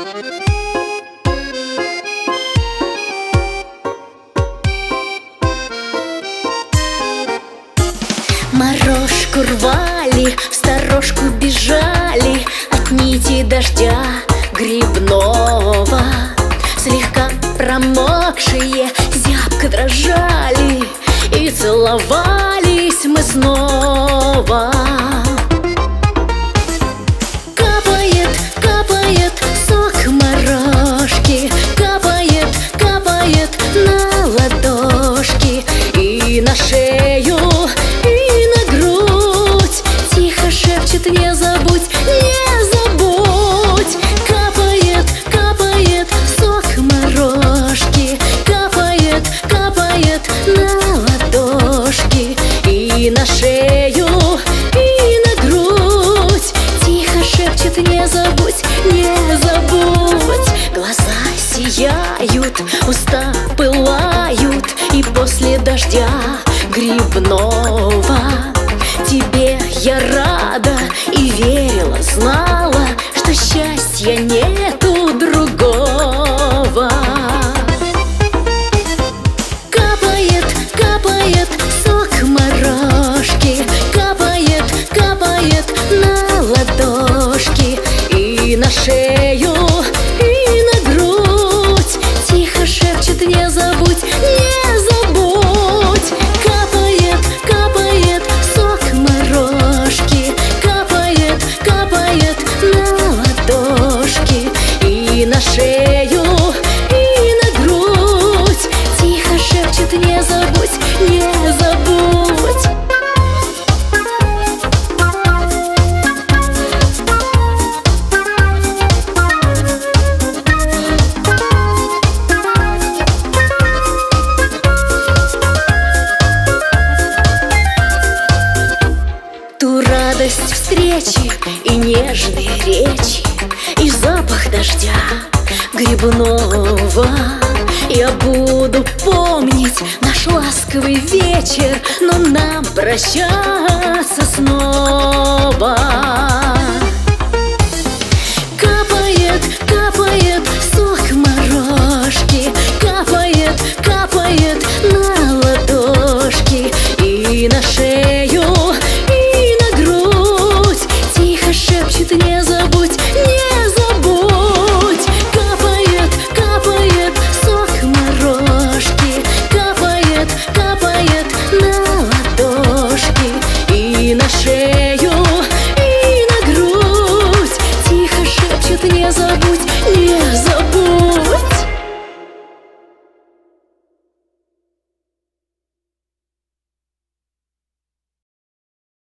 Морожку рвали, в сторожку бежали от нити дождя грибного. Слегка промокшие зябко дрожали, и целовались мы снова. Капает, капает сок морожки, капает, капает на ладошки и на шею, и на грудь. Тихо шепчет: не забудь, не забудь. Капает, капает сок морожки, капает, капает на ладошки и на шею, и на грудь. Тихо шепчет: не забудь, не забудь. Глаза сияют, уста пылают, и после дождя грибного тебе я рада и верила, знала, что счастья нету другого. Капает, капает сок морожки, капает, капает на ладошки и на шею, и на грудь. Тихо шепчет: не забудь, не забудь. Капает, капает сок морожки, капает, капает на ладошки и на шею, и на грудь. Тихо шепчет: не забудь, не забудь. Ту радость встречи и нежные речи, и запах дождя грибного я буду помнить наш ласковый вечер, но нам прощаться снова. Капает, капает сок морожки, капает, капает на ладошки и на шею, и на грудь. Тихо шепчет: не забудь, не забудь. Капает, капает сок морожки, капает, капает на ладошки и на шею, и на грудь. Тихо шепчет: не забудь, не